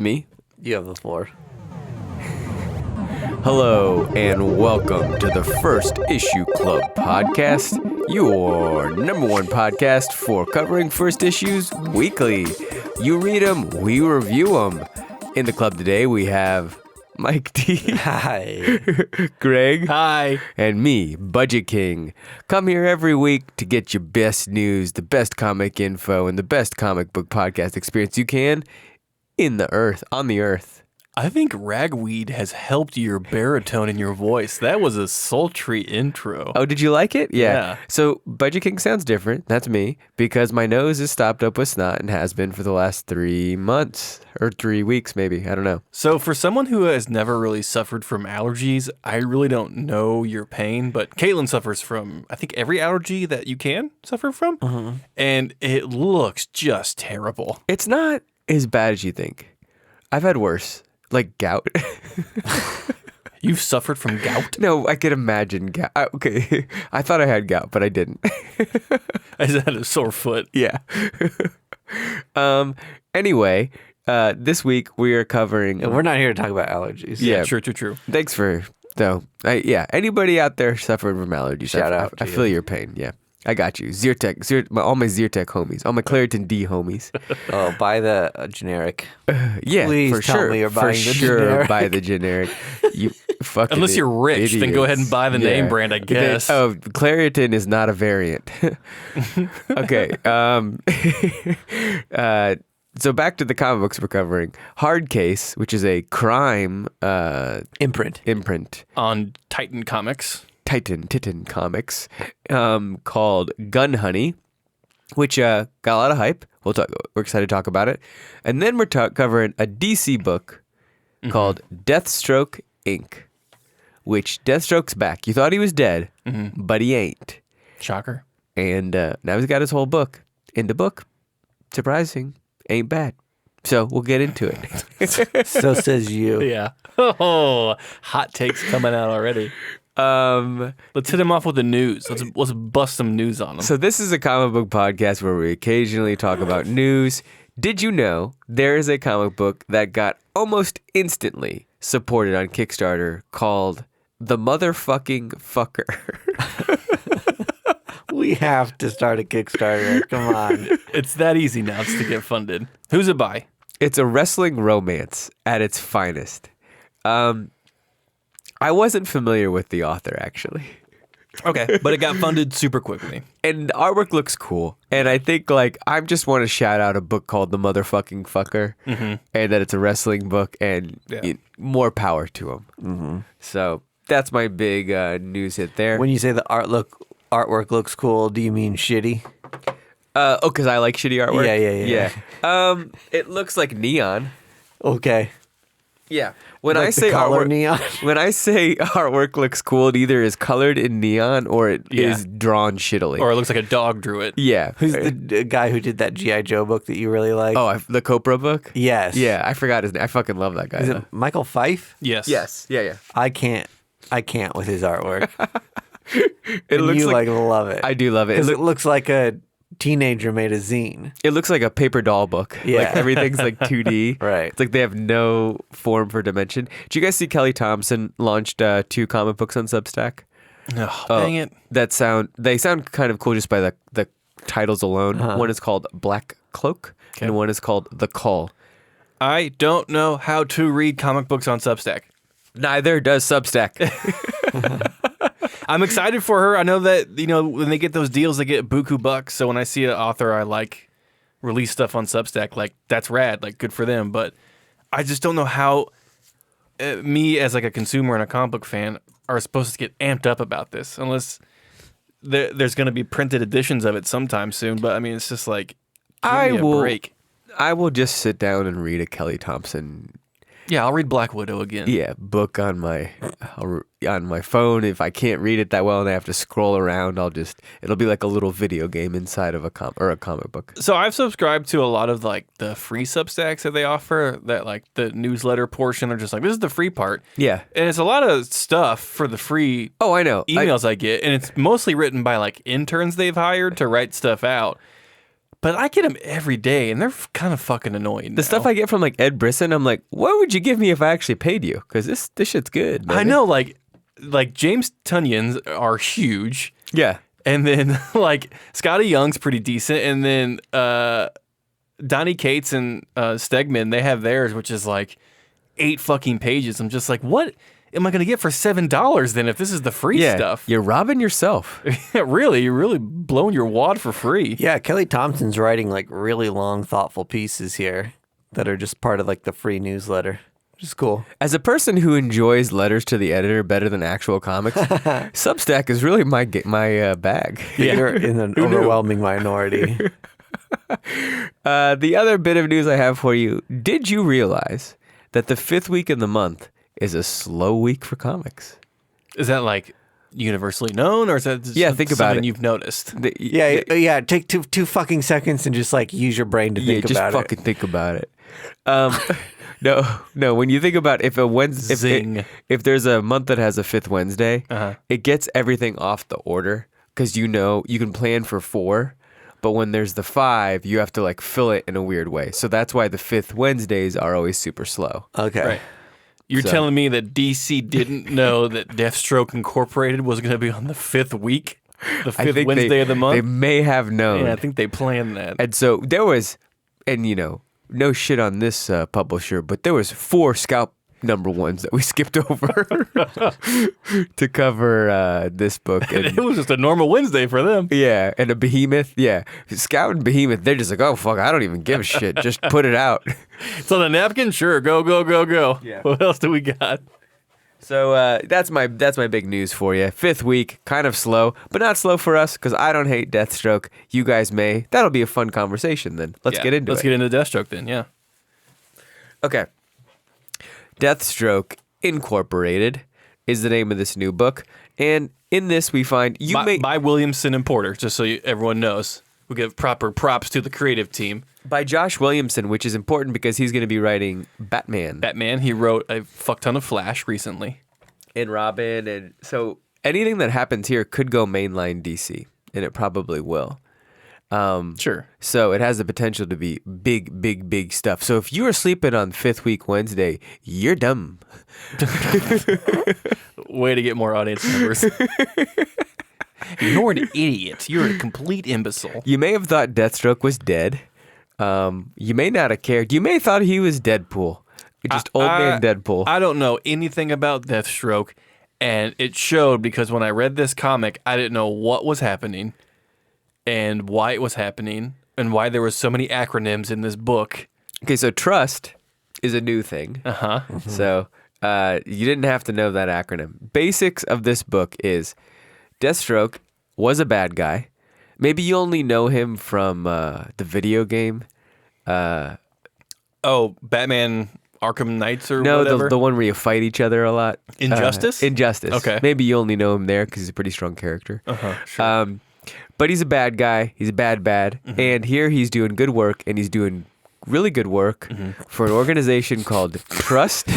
Me? You have the floor. Hello and welcome to the First Issue Club podcast, your number one podcast for covering first issues weekly. You read them, we review them. In the club today, we have Mike D. Hi. Greg. Hi. And me, Budget King. Come here every week to get your best news, the best comic info, and the best comic book podcast experience you can on the earth. I think ragweed has helped your baritone in your voice. That was a sultry intro. Oh, did you like it? Yeah. So Budget King sounds different. That's me, because my nose is stopped up with snot and has been for the last 3 months or 3 weeks, maybe. I don't know. So for someone who has never really suffered from allergies, I really don't know your pain, but Caitlin suffers from, I think, every allergy that you can suffer from, and it looks just terrible. It's not as bad as you think. I've had worse. Like gout. You've suffered from gout? No, I could imagine gout. Okay, I thought I had gout, but I didn't. I just had a sore foot. Yeah. Anyway, this week we are covering. And we're not here to talk about allergies. Yeah. True. Thanks for anybody out there suffering from allergies, Shout out I to feel you. your pain. Yeah. I got you. Zyrtec, all my Zyrtec homies, all my Claritin D homies. Oh, buy the generic. Yeah, Please for tell sure. me you're buying for the sure, generic. buy the generic. You fucking Unless you're rich, then go ahead and buy the name brand, I guess. Claritin is not a variant. Okay. So back to the comic books we're covering. Hard Case, which is a crime imprint On Titan Comics. Titan Comics, called Gun Honey, which got a lot of hype. We're excited to talk about it. And then we're covering a DC book called Deathstroke Inc., which Deathstroke's back. You thought he was dead, but he ain't. Shocker. And now he's got his whole book. And the book, surprising, ain't bad. So we'll get into it. So says you. Yeah. Oh, hot takes coming out already. Let's hit him off with the news. Let's bust some news on him. So this is a comic book podcast where we occasionally talk about news. Did you know there is a comic book that got almost instantly supported on Kickstarter called The Motherfucking Fucker? We have to start a Kickstarter. Come on. It's that easy now to get funded. Who's it by? It's a wrestling romance at its finest. I wasn't familiar with the author, actually. Okay, but it got funded super quickly. And the artwork looks cool. And I think, I just want to shout out a book called The Motherfucking Fucker, and that it's a wrestling book, and more power to him. So that's my big news hit there. When you say the artwork looks cool, do you mean shitty? Because I like shitty artwork? Yeah. It looks like neon. Okay. Yeah. When Like I say the color artwork, neon? when I say artwork looks cool, it either is colored in neon or it is drawn shittily. Or it looks like a dog drew it. Yeah. Who's the guy who did that G.I. Joe book that you really like? Oh, the Copra book? Yes. Yeah, I forgot his name. I fucking love that guy. Is though. it Michael Fife? Yes. Yes. Yeah. I can't with his artwork. It And looks you like love it. I do love it. Because it looks like a teenager made a zine. It looks like a paper doll book. Yeah. Like everything's like 2D. Right. It's like they have no form for dimension. Did you guys see Kelly Thompson launched 2 comic books on Substack? Oh, dang it. They sound kind of cool just by the titles alone. One is called Black Cloak and one is called The Call. I don't know how to read comic books on Substack. Neither does Substack. I'm excited for her. I know that, when they get those deals, they get buku bucks. So when I see an author I like release stuff on Substack, that's rad. Good for them. But I just don't know how me as a consumer and a comic book fan are supposed to get amped up about this unless there's going to be printed editions of it sometime soon. But I mean, it's just give me a break. I will just sit down and read a Kelly Thompson. Yeah, I'll read Black Widow again. Yeah, book on my phone. If I can't read it that well and I have to scroll around, it'll be like a little video game inside of a comic book. So I've subscribed to a lot of the free Substacks that they offer, that the newsletter portion are just this is the free part. Yeah. And it's a lot of stuff for the free Oh, I know. emails I get, and it's mostly written by interns they've hired to write stuff out. But I get them every day, and they're kind of fucking annoying. The stuff I get from like Ed Brisson, I'm like, what would you give me if I actually paid you? Because this shit's good. I know, like James Tunyon's are huge. Yeah. And then like Scotty Young's pretty decent, and then Donnie Cates and Stegman, they have theirs, which is like 8 fucking pages. I'm just like, what am I going to get for $7 then if this is the free stuff? You're robbing yourself. Really, you're really blowing your wad for free. Yeah, Kelly Thompson's writing like really long, thoughtful pieces here that are just part of like the free newsletter, which is cool. As a person who enjoys letters to the editor better than actual comics, Substack is really my bag. Yeah. You're in an overwhelming minority. The other bit of news I have for you, did you realize that the 5th week of the month is a slow week for comics? Is that like universally known, or is that just think about something it. you've noticed? Yeah. Take two fucking seconds and just like use your brain to think just about fucking think about it. No. When you think about if a Wednesday, if there's a month that has a 5th Wednesday, it gets everything off the order because you can plan for 4. But when there's the 5, you have to like fill it in a weird way. So that's why the 5th Wednesdays are always super slow. Okay. Right. You're telling me that DC didn't know that Deathstroke Incorporated was going to be on the 5th week? The 5th Wednesday of the month? They may have known. Yeah, I think they planned that. And so there was, and no shit on this publisher, but there was 4 Scalp #1s that we skipped over to cover this book. And, it was just a normal Wednesday for them. Yeah, and a Behemoth. Yeah, Scout and Behemoth, they're just like, oh fuck, I don't even give a shit. Just put it out. It's on the napkin. Sure, go. Yeah. What else do we got? So that's my big news for you. 5th week, kind of slow, but not slow for us because I don't hate Deathstroke. You guys may. That'll be a fun conversation then. Let's get into it. Let's get into Deathstroke then. Yeah. Okay. Deathstroke Incorporated is the name of this new book, and in this we find by Williamson and Porter, just so everyone knows. We give proper props to the creative team. By Josh Williamson, which is important because he's going to be writing Batman. He wrote a fuck ton of Flash recently. And Robin, and so anything that happens here could go mainline DC, and it probably will. Sure. So it has the potential to be big stuff. So if you are sleeping on 5th week Wednesday, you're dumb. Way to get more audience members. You're an idiot. You're a complete imbecile. You may have thought Deathstroke was dead. You may not have cared. You may have thought he was Deadpool. Just old man Deadpool. I don't know anything about Deathstroke, and it showed because when I read this comic, I didn't know what was happening and why it was happening and why there were so many acronyms in this book. Okay, so trust is a new thing. So you didn't have to know that acronym. Basics of this book is Deathstroke was a bad guy. Maybe you only know him from the video game. Batman Arkham Knights or no, whatever? No, the one where you fight each other a lot. Injustice? Injustice. Okay. Maybe you only know him there because he's a pretty strong character. Sure. But he's a bad guy. He's a bad. And here he's doing good work, and he's doing really good work for an organization called Trust.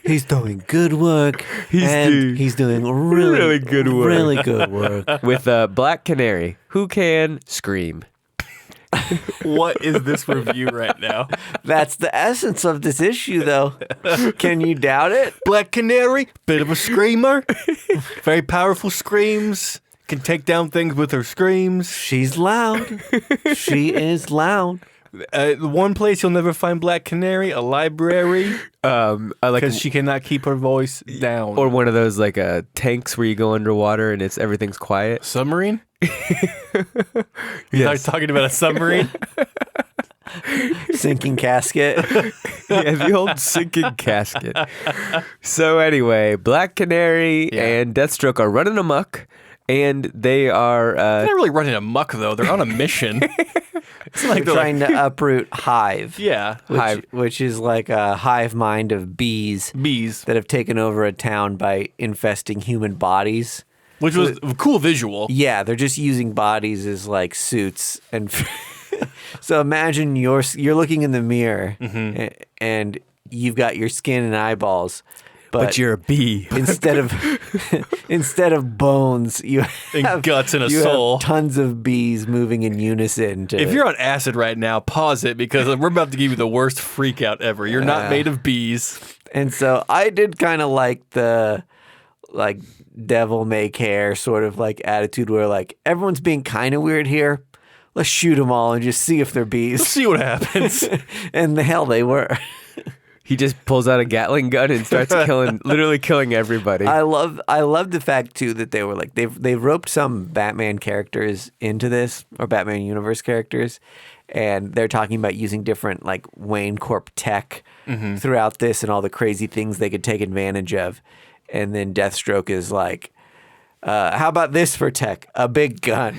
He's doing good work. He's doing really good work. Really good work. With Black Canary, who can scream. What is this review right now? That's the essence of this issue, though. Can you doubt it? Black Canary, bit of a screamer. Very powerful screams. Can take down things with her screams. She's loud. She is loud. The one place you'll never find Black Canary, a library, because she cannot keep her voice down. Or one of those like tanks where you go underwater and everything's quiet. Submarine? You're talking about a submarine? Sinking casket. Yeah, the old sinking casket. So anyway, Black Canary and Deathstroke are running amok. And they are... they're not really running amok, though. They're on a mission. It's like they're trying to uproot Hive. Yeah. Which is like a hive mind of bees. Bees. That have taken over a town by infesting human bodies. Which was a cool visual. Yeah, they're just using bodies as like suits. And so imagine you're looking in the mirror and you've got your skin and eyeballs. But you're a bee. instead of bones, you have guts and a you soul. have tons of bees moving in unison. If you're on acid right now, pause it because we're about to give you the worst freak out ever. You're not made of bees. And so I did kind of like the devil may care sort of like attitude where like everyone's being kind of weird here. Let's shoot them all and just see if they're bees. Let's see what happens. And the hell they were. He just pulls out a Gatling gun and starts literally killing everybody. I love the fact too that they were like they've roped some Batman characters into this, or Batman universe characters, and they're talking about using different like Wayne Corp tech throughout this and all the crazy things they could take advantage of. And then Deathstroke is like, how about this for tech? A big gun.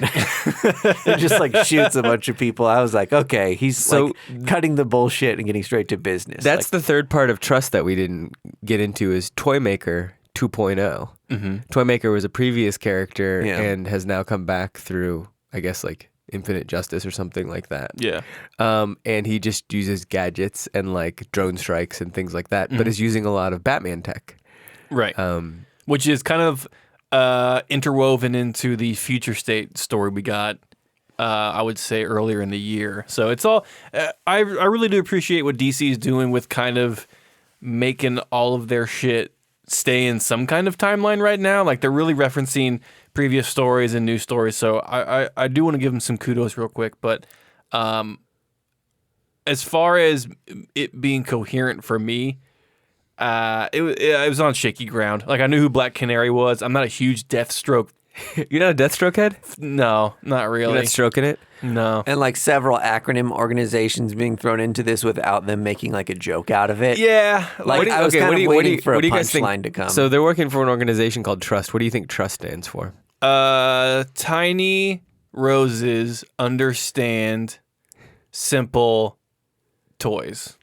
And just like shoots a bunch of people. I was like, okay, he's like cutting the bullshit and getting straight to business. That's the third part of Trust that we didn't get into is Toymaker 2.0. Toymaker was a previous character and has now come back through, I guess, like Infinite Justice or something like that. Yeah. And he just uses gadgets and like drone strikes and things like that, but is using a lot of Batman tech. Right. Which is kind of interwoven into the Future State story we got, I would say, earlier in the year. So it's all, I really do appreciate what DC is doing with kind of making all of their shit stay in some kind of timeline right now. Like they're really referencing previous stories and new stories. So I do want to give them some kudos real quick. But as far as it being coherent for me, it was on shaky ground. Like I knew who Black Canary was. I'm not a huge Deathstroke. You're not a Deathstroke head? No, not really. You're not stroking it? No. And like several acronym organizations being thrown into this without them making like a joke out of it. Yeah. Like I was kind of waiting for a punchline to come. So they're working for an organization called Trust. What do you think Trust stands for? Tiny roses understand simple toys.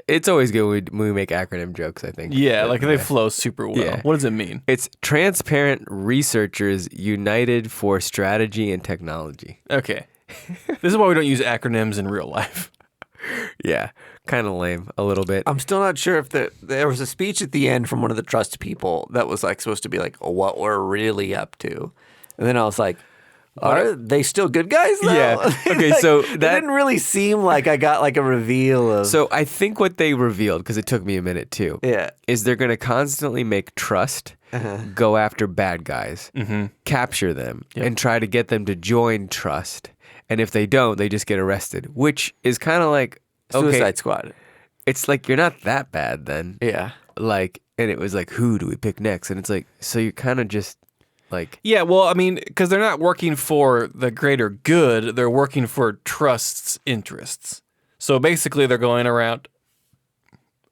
It's always good when we make acronym jokes, I think. Yeah, like they flow super well. Yeah. What does it mean? It's Transparent Researchers United for Strategy and Technology. Okay. This is why we don't use acronyms in real life. Yeah, kind of lame a little bit. I'm still not sure if there was a speech at the end from one of the Trust people that was like supposed to be like what we're really up to. And then I was like, are they still good guys though? Yeah. Okay, like, so that didn't really seem like I got like a reveal of. So I think what they revealed, because it took me a minute too, is they're going to constantly make Trust go after bad guys, capture them, and try to get them to join Trust. And if they don't, they just get arrested, which is kind of like Suicide Squad. It's like you're not that bad then. Yeah. Like, and it was like, who do we pick next? And it's like, so you're kind of just. Like, yeah, well, I mean, because they're not working for the greater good, they're working for Trust's interests. So basically, they're going around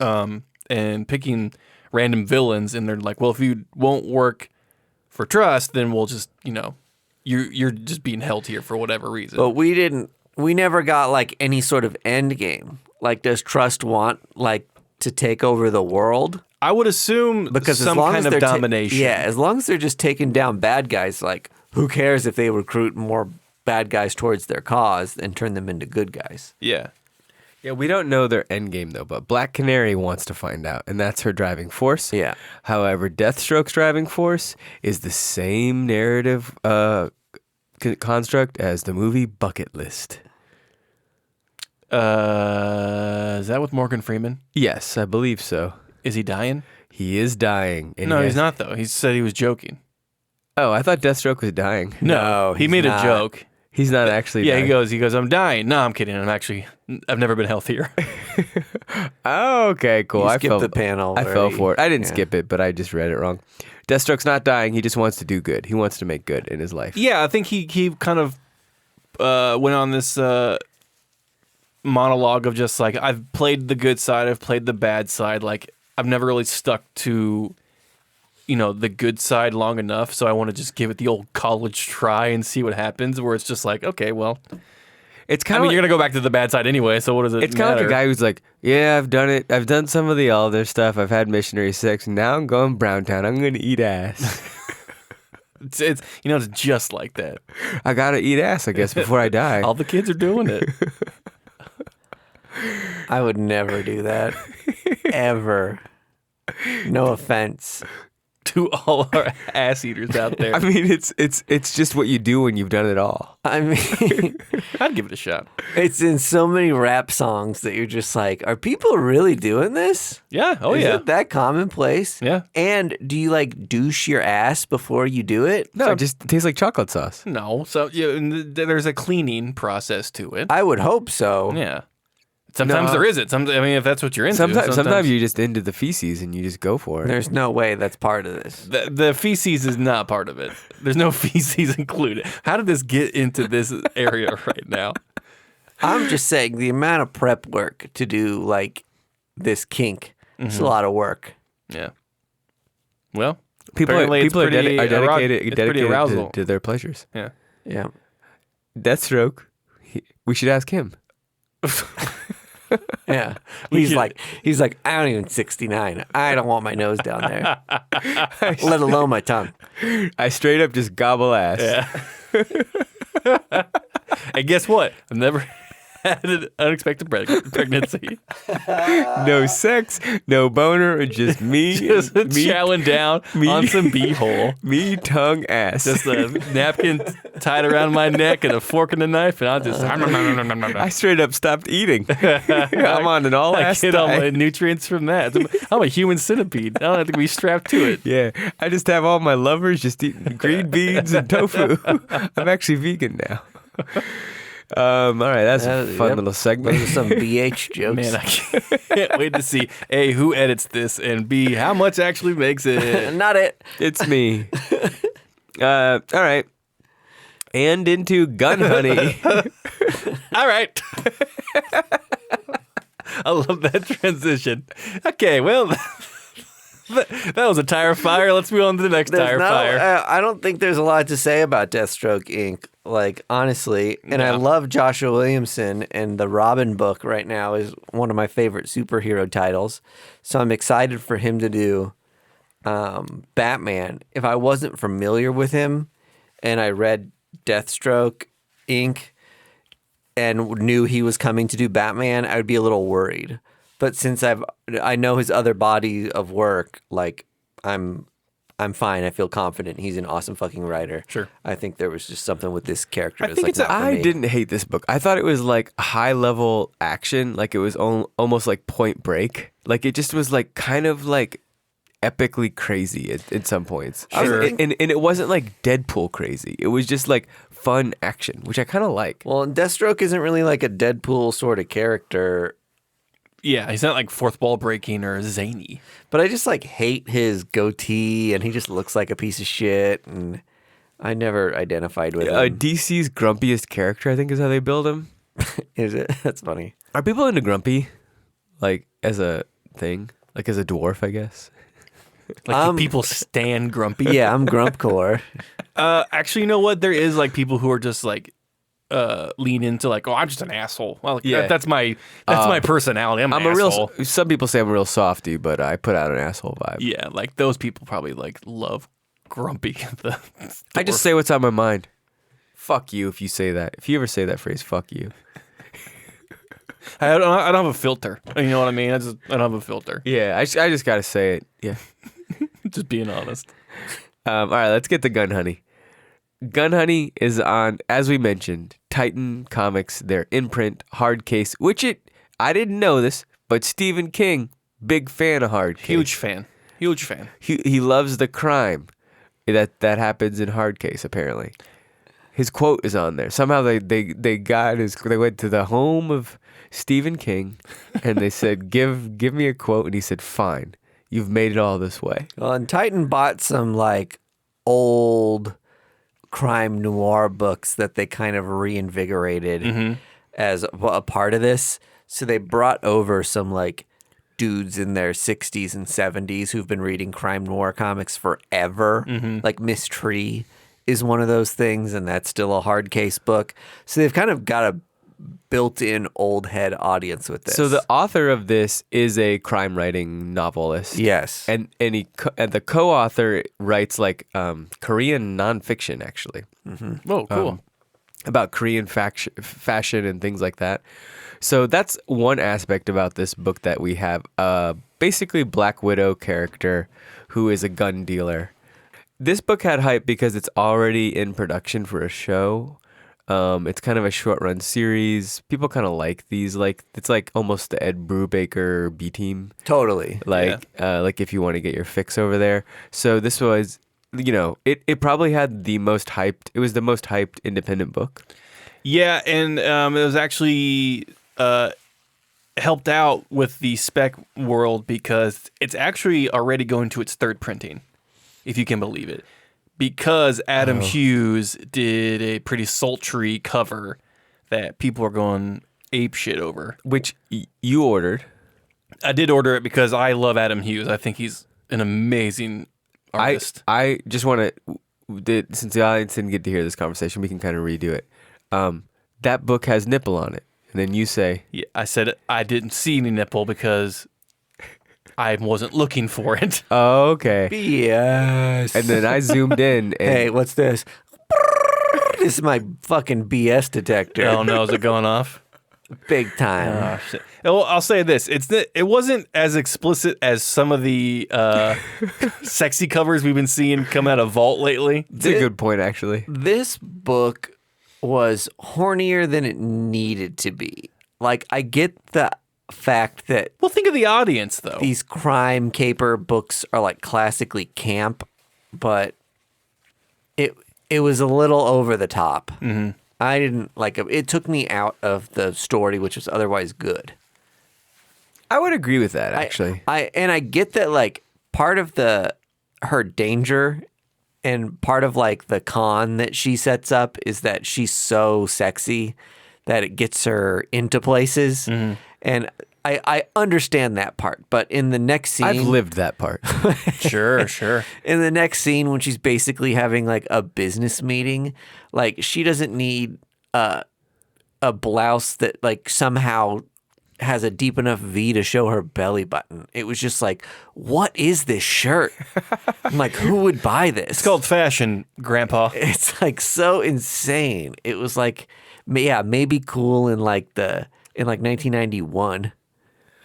and picking random villains, and they're like, well, if you won't work for Trust, then we'll just, you're just being held here for whatever reason. But we never got like any sort of end game. Like, does Trust want like to take over the world? I would assume because some kind of domination. As long as they're just taking down bad guys, like who cares if they recruit more bad guys towards their cause and turn them into good guys? Yeah. Yeah, we don't know their end game though, but Black Canary wants to find out, and that's her driving force. Yeah. However, Deathstroke's driving force is the same narrative construct as the movie Bucket List. Is that with Morgan Freeman? Yes, I believe so. Is he dying? He is dying. And no, he's not, though. He said he was joking. Oh, I thought Deathstroke was dying. No, he made a joke. He's not actually dying. He goes, I'm dying. No, I'm kidding. I've never been healthier. Oh, okay, cool. I skipped the panel. I fell for it. I didn't skip it, but I just read it wrong. Deathstroke's not dying. He just wants to do good. He wants to make good in his life. Yeah, I think he kind of went on this monologue of just like, I've played the good side, I've played the bad side. Like, I've never really stuck to, the good side long enough. So I want to just give it the old college try and see what happens. Where it's just like, okay, well, it's kind of. You're gonna go back to the bad side anyway. So what does it? It's kind of like a guy who's like, yeah, I've done it. I've done some of the other stuff. I've had missionary sex. Now I'm going Browntown. I'm gonna eat ass. it's just like that. I gotta eat ass, I guess, before I die. All the kids are doing it. I would never do that. Ever. No offense. To all our ass eaters out there. I mean, it's just what you do when you've done it all. I mean, I'd give it a shot. it's in so many rap songs that you're just like, are people really doing this? Yeah. Oh, Is yeah. it that commonplace? Yeah. And do you like douche your ass before you do it? No, it just tastes like chocolate sauce. No. So there's a cleaning process to it. I would hope so. Yeah. Sometimes No. there isn't. I mean, if that's what you're into. Sometimes you're just into the feces and you just go for it. There's no way that's part of this. The feces is not part of it. There's no feces included. How did this get into this area right now? I'm just saying the amount of prep work to do like this kink. It's a lot of work. Yeah. Well, People apparently it's are pretty dedicated, it's pretty arousal. to their pleasures. Yeah. Yeah. Deathstroke, we should ask him. Yeah. He's like, I don't even 69. I don't want my nose down there. Let alone my tongue. I straight up just gobble ass. Yeah. And guess what? I've never had an unexpected pregnancy. No sex, no boner, just me, Just chowing down on some beehole. me, tongue, ass. Just a napkin tied around my neck and a fork and a knife, and I'll just. I straight up stopped eating. I'm on an all I ass get all my diet. nutrients from that. I'm a human centipede. I don't have to be strapped to it. Yeah, I just have all my lovers just eating green beans and tofu. I'm actually vegan now. All right, that's a fun Yep. little Those segment. are some BH jokes. Man, I can't wait to see A, who edits this, and B, how much actually makes it. Not it. It's me. All right, and into gun honey. All right. I love that transition. Okay, well, that was a tire fire. Let's move on to the next tire fire. I don't think there's a lot to say about Deathstroke Inc. Like, honestly. And I No. love Joshua Williamson, and the Robin book right now is one of my favorite superhero titles. So I'm excited for him to do Batman. If I wasn't familiar with him and I read Deathstroke Inc. and knew he was coming to do Batman, I would be a little worried. But since I know his other body of work, like I'm fine. I feel confident. He's an awesome fucking writer. Sure. I think there was just something with this character. I that's think like it's a- not for I me. didn't hate this book. I thought it was like high level action, like it was almost like Point Break. Like it just was like kind of like epically crazy at some points. Sure. And it wasn't like Deadpool crazy. It was just like fun action, which I kind of like. Well, and Deathstroke isn't really like a Deadpool sort of character, Yeah, he's not like fourth wall breaking or zany. but I just like hate his goatee, and he just looks like a piece of shit, and I never identified with him. DC's grumpiest character, I think, is how they build him. Is it? That's funny. Are people into grumpy, like as a thing, like as a dwarf, I guess? Like people stand grumpy. Yeah, I'm Grumpcore. Actually, you know what? There is like people who are just like lean into like, oh, I'm just an asshole. Well, like, Yeah. that's my personality. I'm an a asshole. real. Some people say I'm a real softy, but I put out an asshole vibe. Yeah, like those people probably like love grumpy. I just say what's on my mind. Fuck you if you say that. If you ever say that phrase, fuck you. I don't have a filter. You know what I mean? I don't have a filter. Yeah, I just gotta say it. Yeah. Just being honest. All right, let's get to Gun Honey. Gun Honey is on, as we mentioned, Titan Comics, their imprint hard case, I didn't know this, but Stephen King, big fan of hard case. Huge fan. Huge fan. He loves the crime that happens in hard case, apparently. His quote is on there. Somehow they went to the home of Stephen King and they said, give me a quote, and he said, fine. You've made it all this way. Well, and Titan bought some like old crime noir books that they kind of reinvigorated as a part of this. So they brought over some like dudes in their 60s and 70s who've been reading crime noir comics forever. Like Miss Tree is one of those things, and that's still a hard case book. So they've kind of got a built-in old head audience with this. So the author of this is a crime writing novelist. yes, And the co-author writes like Korean nonfiction, actually. Oh, cool. about Korean fashion and things like that. So that's one aspect about this book that we have. Basically, Black Widow character who is a gun dealer. This book had hype because it's already in production for a show. It's kind of a short run series. People kind of like these. Like it's like almost the Ed Brubaker B Team. Totally. Like if you want to get your fix over there. So this was, it probably had the most hyped. It was the most hyped independent book. Yeah, and it was actually helped out with the spec world because it's actually already going to its third printing, if you can believe it. Because Adam Hughes did a pretty sultry cover that people are going ape shit over. Which you ordered. I did order it because I love Adam Hughes. I think he's an amazing artist. I just want to, since the audience didn't get to hear this conversation, we can kind of redo it. That book has nipple on it. And then you say... Yeah, I said I didn't see any nipple because I wasn't looking for it. Oh, okay. BS. And then I zoomed in. And Hey, what's this? This is my fucking BS detector. Oh no, is it going off? Big time. Oh, shit. Well, I'll say this: it wasn't as explicit as some of the sexy covers we've been seeing come out of Vault lately. It's a good point, actually. This book was hornier than it needed to be. Like, I get the fact that Well, think of the audience, though. these crime caper books are like classically camp, but it was a little over the top. Mm-hmm. I didn't like it. It took me out of the story, which was otherwise good. I would agree with that, actually. I get that, like, part of her danger and part of like the con that she sets up is that she's so sexy that it gets her into places. Mm-hmm. And I understand that part, but in the next scene... I've lived that part. Sure. In the next scene, when she's basically having like a business meeting, like she doesn't need a blouse that like somehow has a deep enough V to show her belly button. It was just like, what is this shirt? I'm like, who would buy this? It's called fashion, Grandpa. It's like so insane. It was like, yeah, maybe cool in like 1991.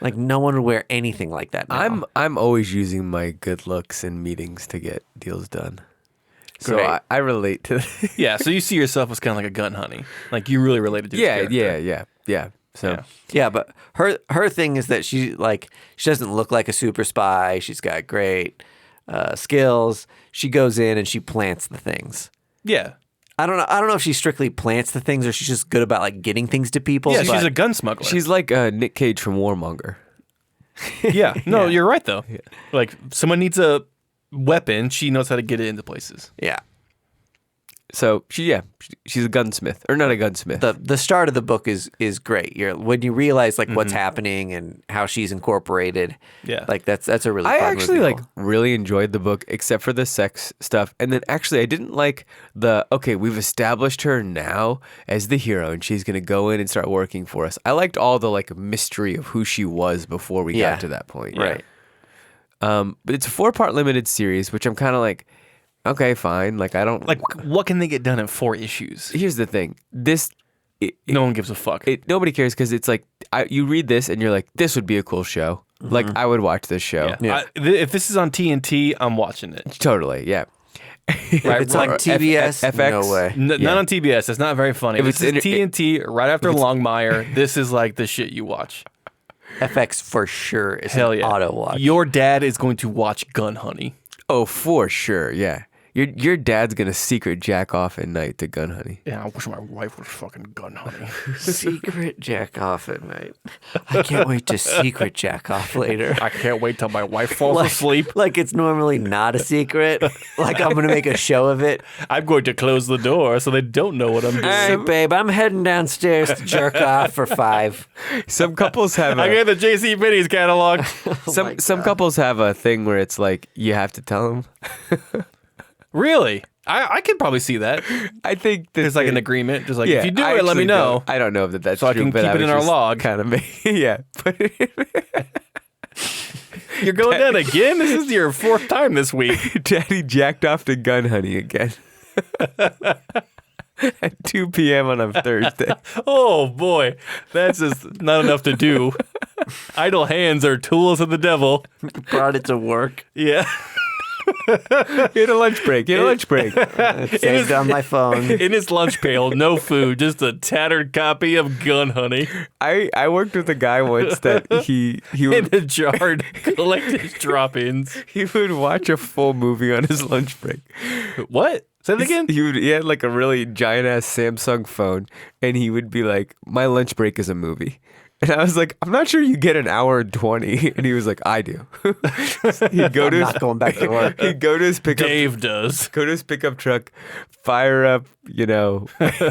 Like no one would wear anything like that now. I'm always using my good looks in meetings to get deals done. So Great. I relate to Yeah, so you see yourself as kind of like a gun honey. Like you really related to this character. Yeah. So Yeah, but her thing is that she doesn't look like a super spy. She's got great skills. She goes in and she plants the things. Yeah. I don't know if she strictly plants the things or she's just good about like getting things to people. Yeah, but she's a gun smuggler. she's like Nick Cage from Warmonger. Yeah. No, Yeah. you're right, though. Yeah. Like, someone needs a weapon, she knows how to get it into places. yeah. So she's a gunsmith, or not a gunsmith. The start of the book is great. When you realize like what's happening and how she's incorporated. Yeah. Like that's a really I fun actually reveal. really enjoyed the book, except for the sex stuff. And then actually, I didn't like we've established her now as the hero, and she's gonna go in and start working for us. I liked all the like mystery of who she was before we got to that point. Right. But it's a 4-part limited series, which I'm kind of like, okay, fine. Like I don't Like, what can they get done in 4 issues? Here's the thing. No one gives a fuck. Nobody cares because it's like you read this and you're like, this would be a cool show. Like I would watch this show. Yeah. If this is on TNT, I'm watching it. Totally, yeah. If it's on TBS, FX? no way. Not on TBS. It's not very funny. If If it's it's TNT, right after Longmire, this is like the shit you watch. FX for sure is Hell an yeah. auto watch. Your dad is going to watch Gun Honey. Oh, for sure, yeah. Your dad's gonna secret jack off at night to Gun Honey. Yeah, I wish my wife was fucking Gun Honey. Secret jack off at night. I can't wait to secret jack off later. I can't wait till my wife falls asleep. Like it's normally not a secret. Like I'm gonna make a show of it. I'm going to close the door so they don't know what I'm doing. Hey, babe, I'm heading downstairs to jerk off for 5. Some couples have I get the J.C. Penney's catalog. some couples have a thing where it's like you have to tell them. Really? I could probably see that. I think There's like an agreement. Just like, if you do I it, let me actually know. don't- I don't know if that's So I true, can but keep it was in our just log. Kind of, yeah. You're going down again? This is your 4th time this week. Daddy jacked off to Gun Honey again. at 2 p.m. on a Thursday. Oh boy, that's just not enough to do. Idle hands are tools of the devil. Brought it to work. Yeah. He had a lunch break. Saved on my phone. In his lunch pail, no food, just a tattered copy of Gun Honey I worked with a guy once that he in would a jar to collect his drop-ins. he would watch a full movie on his lunch break. What? Say that again? He had like a really giant ass Samsung phone, and he would be like, "My lunch break is a movie." And I was like, "I'm not sure you get an hour and 20." And he was like, "I do." He'd go to I'm not going back to work. He'd go to his pickup. Dave does. Go to his pickup truck, fire up,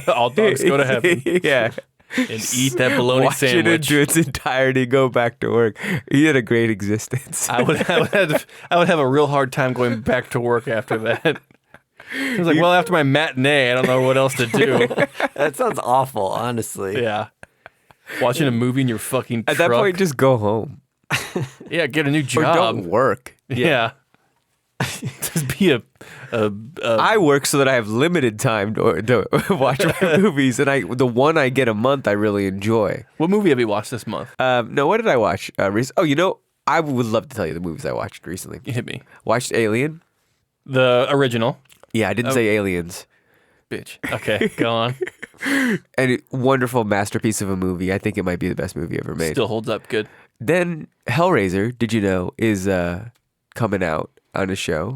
All dogs go to heaven yeah, and eat that bologna watch it sandwich. into its entirety, go back to work. He had a great existence. I would have a real hard time going back to work after that. I was like, well, after my matinee, I don't know what else to do. That sounds awful, honestly. Yeah. Watching a movie in your fucking At truck. that point, just go home Yeah, get a new or job. don't work. Yeah. Just be a I work so that I have limited time to watch my movies, and the one I get a month I really enjoy. What movie have you watched this month? No, what did I watch? I would love to tell you the movies I watched recently. You hit me. Watched Alien. The original. Yeah, I didn't say Aliens. Bitch. Okay, go on. And wonderful masterpiece of a movie. I think it might be the best movie ever made. Still holds up good. Then Hellraiser, did you know, is coming out on a show.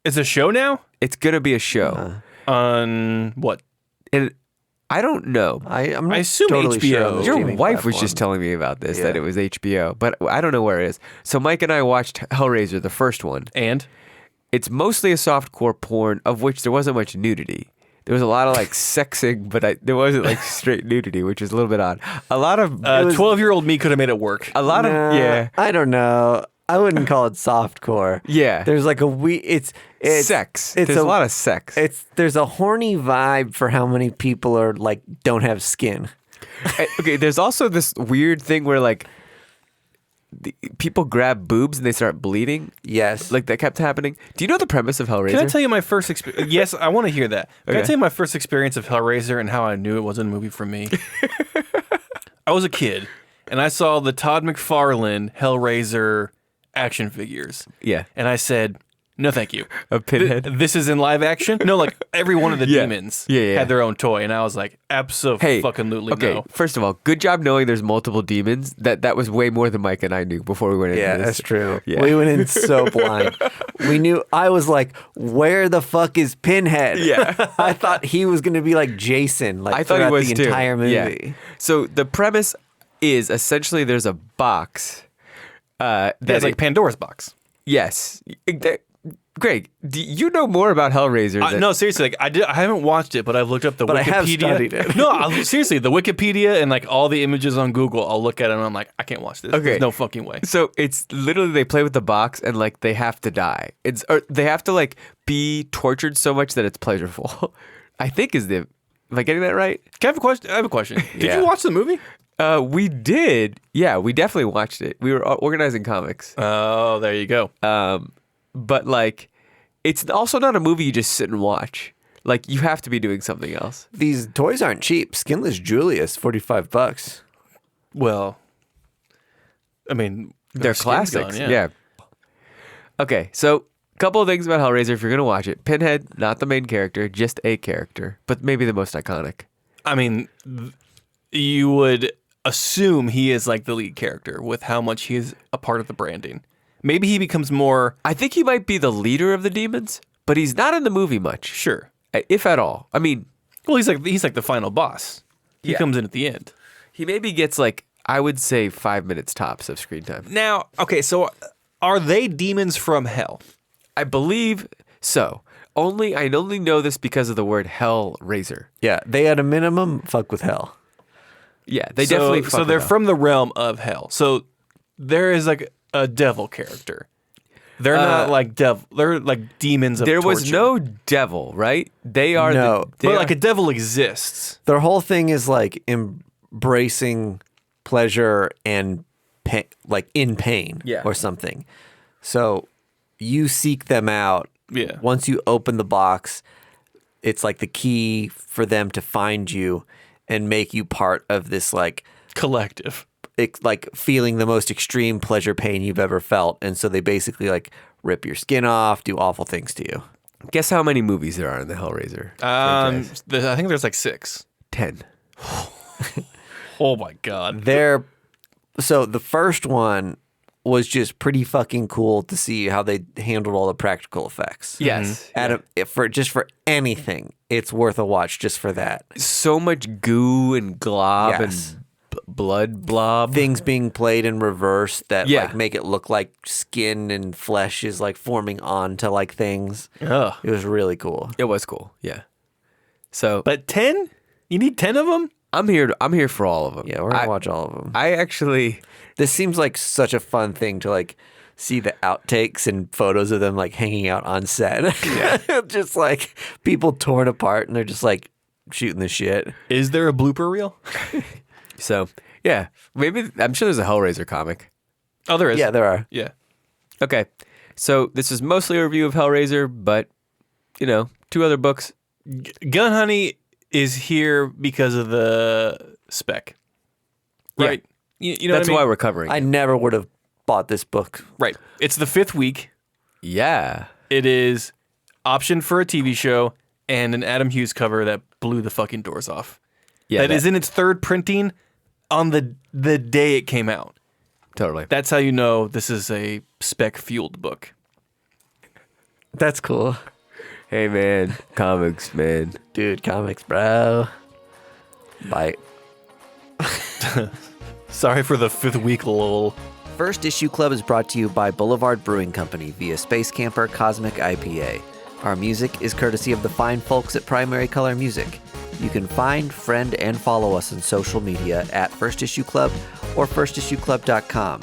It's a show now? It's gonna be a show. On what? And I don't know. I'm not I assume totally HBO. Sure on the Your streaming wife was just platform. telling me about this, that Yeah. it was HBO, but I don't know where it is. So Mike and I watched Hellraiser, the first one. And? It's mostly a softcore porn, of which there wasn't much nudity. There was a lot of like sexing, but there wasn't like straight nudity, which is a little bit odd. A lot of 12-year-old me could have made it work. a lot of yeah. I don't know. I wouldn't call it softcore. Yeah. There's like it's Sex. It's There's a lot of sex. There's a horny vibe for how many people are like don't have skin. Okay, there's also this weird thing where like people grab boobs and they start bleeding. Yes. Like that kept happening. Do you know the premise of Hellraiser? Can I tell you my first experience? Yes, I want to hear that. Can I Okay. tell you my first experience of Hellraiser and how I knew it wasn't a movie for me? I was a kid, and I saw the Todd McFarlane Hellraiser action figures. Yeah. And I said, no, thank you. A pinhead. This is in live action? No, like every one of the Yeah. demons Yeah. had their own toy. And I was like, Hey, absolutely okay. no. First of all, good job knowing there's multiple demons. That was way more than Mike and I knew before we went into Yeah, this. that's true. Yeah. We went in so blind. We knew. I was like, "Where the fuck is Pinhead?" Yeah. I thought he was gonna be like Jason. Like I thought he throughout was the too. entire movie. Yeah. So the premise is essentially there's a box. That It's like Pandora's box. yes. Greg, do you know more about Hellraiser? than- No, seriously, like I haven't watched it, but I've looked up the But I Wikipedia. have studied it. No, seriously, the Wikipedia and like all the images on Google, I'll look at it and I'm like, I can't watch this. Okay. There's no fucking way. So it's literally they play with the box and like they have to die. Or they have to like be tortured so much that it's pleasurable. I think am I getting that right? Can I have a question? I have a question. Did Yeah. you watch the movie? We did. Yeah, we definitely watched it. We were organizing comics. Oh, there you go. But like it's also not a movie you just sit and watch. Like you have to be doing something else. These toys aren't cheap. Skinless Julius, $45. Well, I mean, They're skin's classics. gone, Yeah. Okay, so a couple of things about Hellraiser if you're gonna watch it. Pinhead, not the main character, just a character, but maybe the most iconic. I mean, you would assume he is like the lead character with how much he is a part of the branding. Maybe he becomes more I think he might be the leader of the demons, but he's not in the movie much, sure. if at all. I mean, Well, he's like the final boss. He Yeah. comes in at the end. he maybe gets like I would say 5 minutes tops of screen time. Now, okay, so are they demons from hell? I believe so. I only know this because of the word Hellraiser. Yeah, they at a minimum fuck with hell. Yeah, they definitely. So fuck with they're hell. from the realm of hell. So there is like a devil character. They're not like devil. They're like demons of There was torture. no devil, right? They are. No, they But are- like a devil exists. Their whole thing is like embracing pleasure and like in pain Yeah. or something. So you seek them out. Yeah. Once you open the box, it's like the key for them to find you and make you part of this like Collective. like feeling the most extreme pleasure pain you've ever felt. And so they basically like rip your skin off, do awful things to you. Guess how many movies there are in the Hellraiser? I franchise? think there's like 6. 10. Oh my God. So the first one was just pretty fucking cool to see how they handled all the practical effects. Yes. For anything, it's worth a watch just for that. So much goo and glob Yes. and blood blob. Things being played in reverse that Yeah. like make it look like skin and flesh is like forming onto like things. Ugh. It was really cool. It was cool. Yeah. So But 10? You need 10 of them? I'm here for all of them. Yeah, we're gonna watch all of them. I actually, This seems like such a fun thing to like see the outtakes and photos of them like hanging out on set. Yeah. Just like people torn apart and they're just like shooting the shit. Is there a blooper reel? so yeah, maybe I'm sure there's a Hellraiser comic. Oh, there is. Yeah, there are. Yeah. Okay. So this is mostly a review of Hellraiser, but 2 other books. Gun Honey is here because of the spec. Yeah. Right. You know That's what I mean? why we're covering I it. never would have bought this book. Right. It's the 5th week. Yeah. It is optioned for a TV show and an Adam Hughes cover that blew the fucking doors off. Yeah. That is in its 3rd printing on the day it came out. Totally. That's how you know this is a spec-fueled book. That's cool. Hey man, comics, man. Dude, comics, bro. Bye. Sorry for the 5th week lull. First Issue Club is brought to you by Boulevard Brewing Company via Space Camper Cosmic IPA. Our music is courtesy of the fine folks at Primary Color Music. You can find, friend, and follow us on social media at First Issue Club or firstissueclub.com.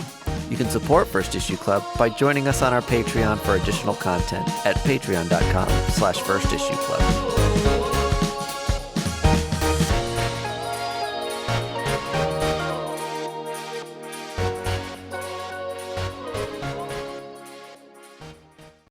You can support First Issue Club by joining us on our Patreon for additional content at patreon.com/firstissueclub.